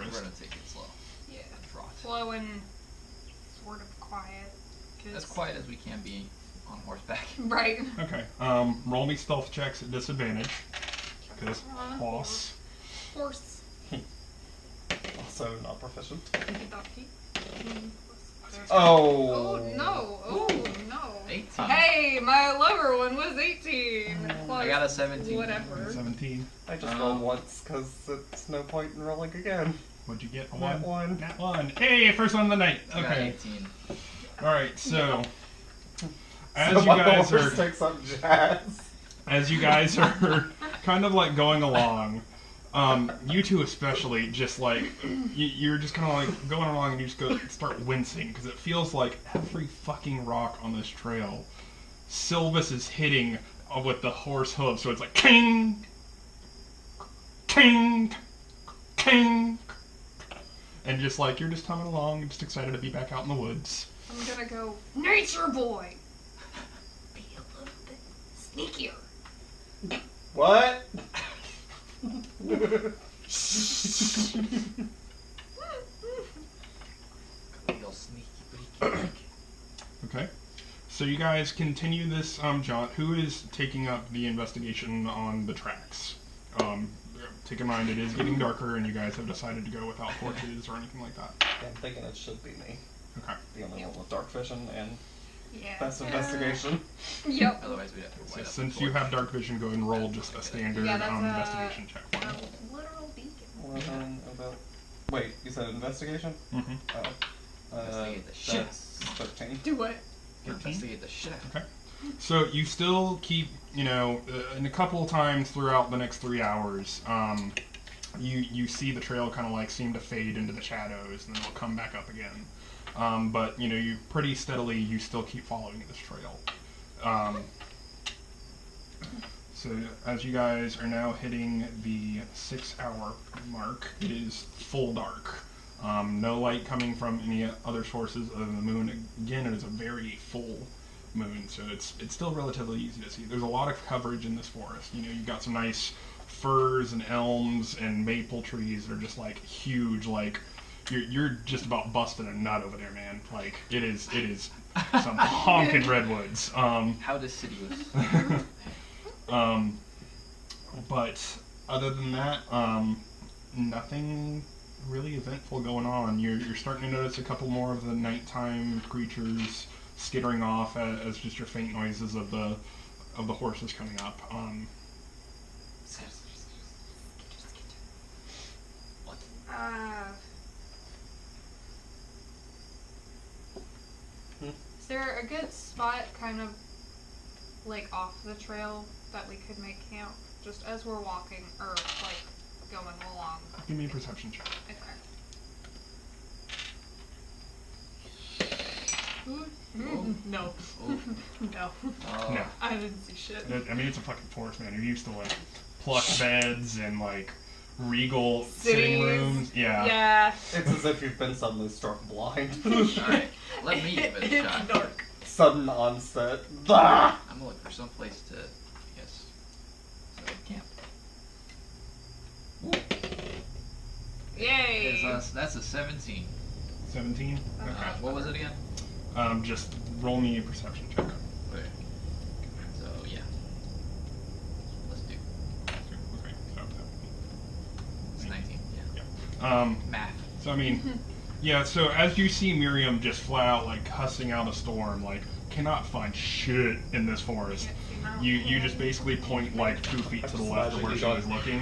forest. We're gonna take it slow. Yeah. Trot. Slow and sort of quiet. As quiet as we can be on horseback. Right. Okay. Roll me stealth checks at disadvantage. Because horse. Horse. Also not proficient. Donkey. Oh. Oh no. Oh no. 18. Hey, my lower one was 18. I got a 17. Whatever. 17. I just rolled once because it's no point in rolling again. What'd you get? A Nat 1? one. Nat 1. Hey, first one of the night. I got Okay. 18. Alright, so as So you my guys horse are takes up jazz. as you guys are kind of like going along, you two especially, just like you're just kind of like going along and you just start wincing because it feels like every fucking rock on this trail, Sylvis is hitting with the horse hooves, so it's like king, king, king, and just like you're just humming along and just excited to be back out in the woods. I'm gonna go, nature boy! Be a little bit sneakier. What? Real sneaky, breaky. Okay. So you guys continue this jaunt. Who is taking up the investigation on the tracks? Take in mind it is getting darker and you guys have decided to go without torches or anything like that. I'm thinking it should be me. Okay. The only one with dark vision and Yeah. best investigation. Yep. Otherwise, we'd have to So light up since the you torch. have dark vision, go and roll just a standard Yeah, that's investigation check for me. Literal beacon. 11 about. Wait, you said investigation? Mm-hmm. Oh. Investigate the shit. That's 13. Do what? Investigate the shit. Okay. So you still keep, and a couple of times throughout the next 3 hours, you see the trail kind of like seem to fade into the shadows, and then it'll come back up again. But you pretty steadily you still keep following this trail. So as you guys are now hitting the 6-hour mark, it is full dark. No light coming from any other sources other than the moon. Again, it is a very full moon, so it's still relatively easy to see. There's a lot of coverage in this forest. You've got some nice firs and elms and maple trees that are just like huge, like you're just about busting a nut over there, man. Like it is some honking redwoods. How deciduous. But other than that, nothing really eventful going on. You're starting to notice a couple more of the nighttime creatures skittering off as just your faint noises of the horses coming up. What? Is there a good spot kind of like off the trail that we could make camp just as we're walking or like going along? Give me a perception check. Okay. No. Oh. No. No. I didn't see shit. I mean, it's a fucking forest, man. You're used to like plush beds and like regal sitting Cities. rooms. Yeah. Yeah. It's as if you've been suddenly struck blind. Alright, let me give it a It's shot. dark. Sudden onset. Bah! I'm gonna look for some place to, yes, set up camp. Yay. That's a 17. 17. Okay. What was it again? Just roll me a perception check. Okay. So, yeah. Let's do. Okay. So, It's 19, yeah. yeah. Math. So I mean, yeah. So as you see Miriam just flat out like cussing out a storm, like cannot find shit in this forest. You just basically point like 2 feet to the left of where she was looking,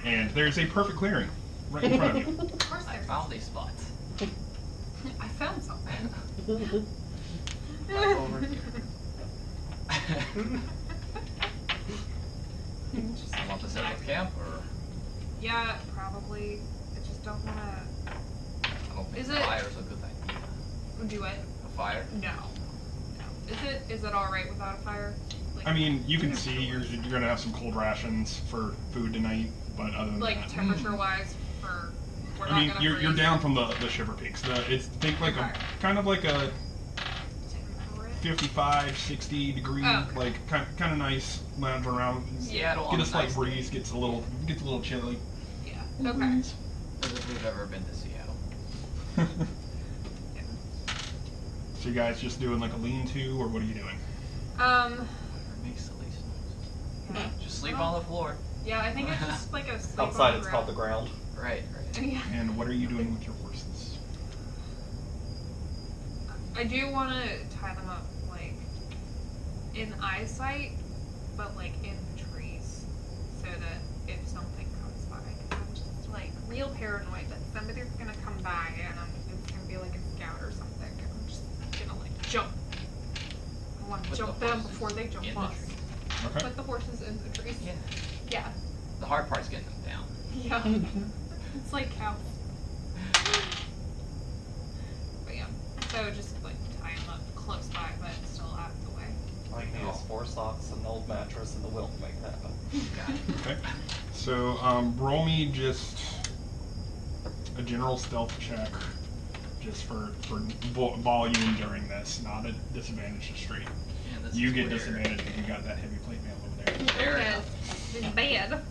and there's a perfect clearing right in front of you. Of course I found a spot. I found something. Right over here. Just want to set up camp, or Yeah, probably. I just don't want I don't think Is a it- fire's a good idea. to do it. A fire? No. Is it all right without a fire? Like, I mean, you can see you're gonna have some cold rations for food tonight, but other than like that, temperature wise, for we're I not mean, gonna you're freeze. down from the shiver peaks. It's think like Okay. a kind of like a Temperate? 55, 60 degree, Oh, okay. like kind of nice lounge around. Seattle Get on a slight nice breeze. day. Gets a little chilly. Yeah. Little Okay. breeze. There's a if we've ever been to Seattle. Yeah. So you guys just doing like a lean-to, or what are you doing? Whatever makes the least noise. Yeah. Just sleep on the floor. Yeah, I think it's just like a sleep Outside, on it's the called the ground. Right. Yeah. And what are you doing with your horses? I do want to tie them up, like, in eyesight, but, like, in the trees, so that if something comes by, I'm just, like, real paranoid that somebody's gonna come by and it's gonna be, like, a scout or something, and I'm just gonna, like, jump. I want to Put jump the them horses before they jump in the us. tree. Okay. Put the horses in the trees. Yeah. Yeah. The hard part's getting them down. Yeah. It's like cows. But yeah, so just like tie them up close by, but still out of the way. All you need is 4 socks, an old mattress, and the will to make it happen. Got it. Okay. So roll me just a general stealth check, just for volume during this, not a disadvantage, just straight. Yeah, this You is get weird. disadvantage if you got that heavy plate mail over there. Fair Yes, enough. it's bad.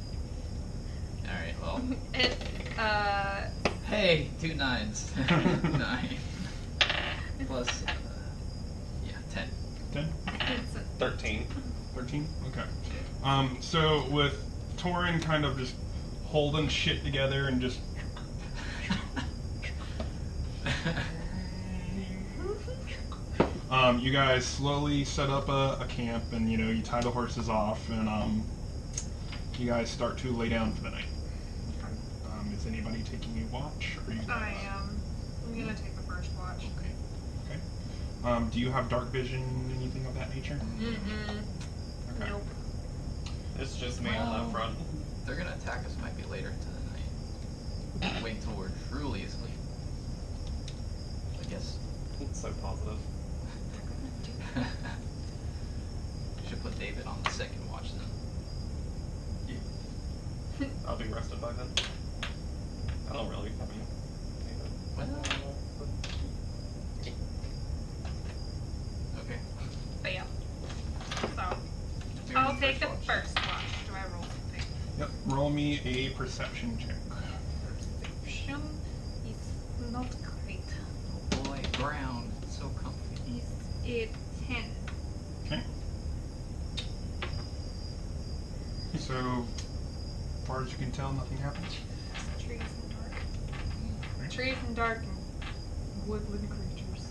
Alright, well. It Hey, 2 9s. 9. Plus, yeah, 10. 10? it's 13. 13? Okay. So with Torin kind of just holding shit together and just you guys slowly set up a camp, and you tie the horses off, and you guys start to lay down for the night. Is anybody taking a watch? Or you I I'm gonna take the first watch. Okay. Do you have dark vision, anything of that nature? Okay. Nope. It's just me on that front. They're gonna attack us might be later into the night. Wait until we're truly asleep. I guess. It's so positive. Should put David on the second watch then. I'll be rested by then. I don't really have any. Well, okay. But yeah. So You're I'll in take the watch. first watch. Do I roll something? Yep. Roll me a perception check. Perception is not great. Oh boy, ground. It's so comfy. Is it 10? Okay. So, far as you can tell, nothing happens. Trees and dark. Right. Trees and dark and woodland creatures.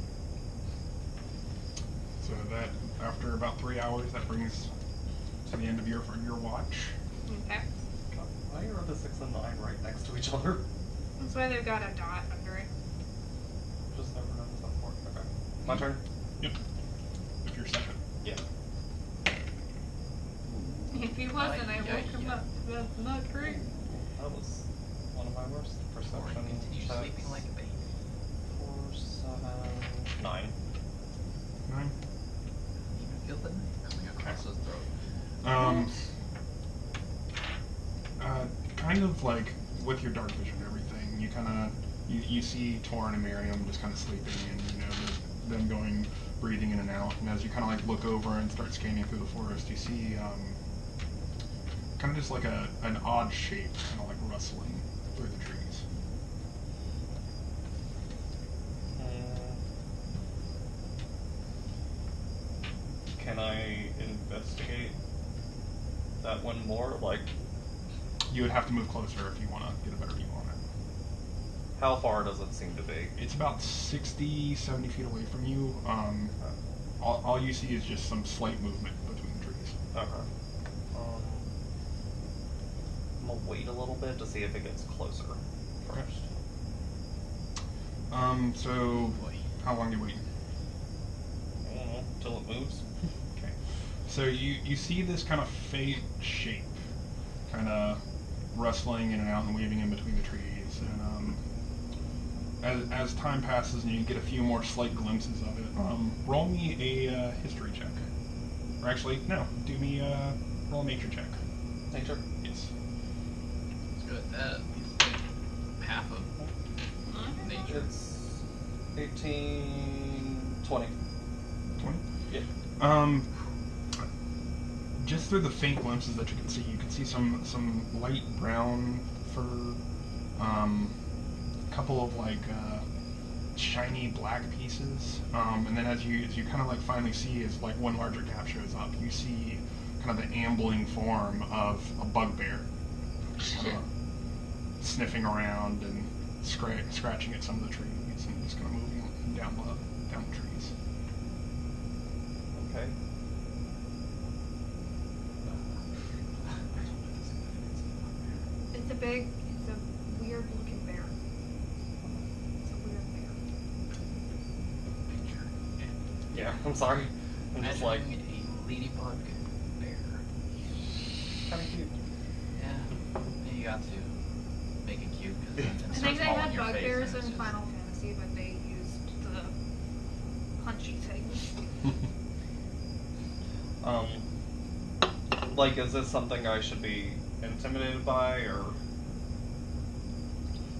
So that, after about 3 hours, that brings to the end of your watch. Okay. God, why are the 6 and 9 right next to each other? That's why they've got a dot under it. Just never noticed that before. Okay. My turn? Yep. If you're second. Yeah. If he wasn't, I yeah, woke him yeah. up. That's not great. That was one of my worst Or perception continue checks. sleeping like a baby. 4, 7, 9. 9. Even feel the knife coming across his throat. Kind of like with your dark vision and everything, you kind of you see Torin and Miriam just kind of sleeping, and them going breathing in and out. And as you kind of like look over and start scanning through the forest, you see kind of just like an odd shape, kind of like rustling through the trees. Can I investigate that one more? Like, You would have to move closer if you want to get a better view on it. how far does it seem to be? It's about 60, 70 feet away from you. All you see is just some slight movement between the trees. Okay. I'm gonna wait a little bit to see if it gets closer first. So, Boy. how long are you waiting? I don't know, till it moves. Okay. So you see this kind of faint shape, kind of rustling in and out and weaving in between the trees, and as time passes and you get a few more slight glimpses of it, roll me a history check. Or actually, no, do me roll a nature check. Nature? Yes. It's good. He's like half of nature. It's 18, 20. 20? Yeah. Just through the faint glimpses that you can see some light brown fur, couple of like shiny black pieces, and then as you kind of like finally see as like one larger gap shows up, you see kind of the ambling form of a bugbear, kind of sniffing around and scratching at some of the trees and just kind of moving down the trees. Okay. It's a weird looking bear. It's a weird bear. Picture. Yeah, I'm sorry. I'm just like, Imagining a ladybug bear. kind of cute. Yeah, you got to make it cute because I think they had bugbears in Final Fantasy, but they used the punchy things. Like, is this something I should be intimidated by, or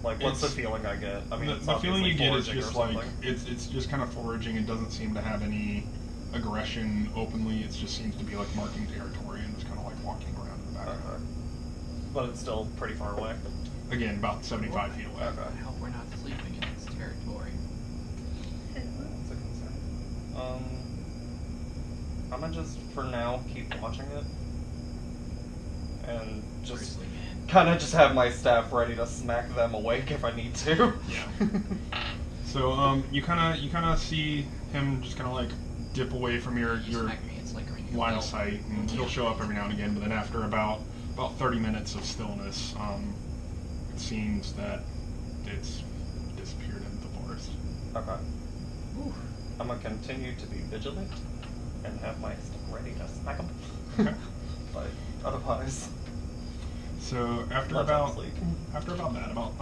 like, what's the feeling I get? I mean, the feeling you get is foraging just or like something. it's just kind of foraging. It doesn't seem to have any aggression openly. It just seems to be like marking territory and just kind of like walking around in the background. Okay. But it's still pretty far away. Again, about 75 feet away. Okay. I hope we're not sleeping in its territory. That's a concern. I'm gonna just, for now, keep watching it. And just Seriously, man. kind of just have my staff ready to smack them awake if I need to. Yeah. So you kind of see him just kind of like dip away from your Smack me, it's like a ring your line of belt. sight, and he'll show up every now and again. But then after about 30 minutes of stillness, it seems that it's disappeared into the forest. Okay. Ooh. I'm gonna continue to be vigilant and have my stuff ready to smack them. Okay. But otherwise, So after let them about sleep. that, about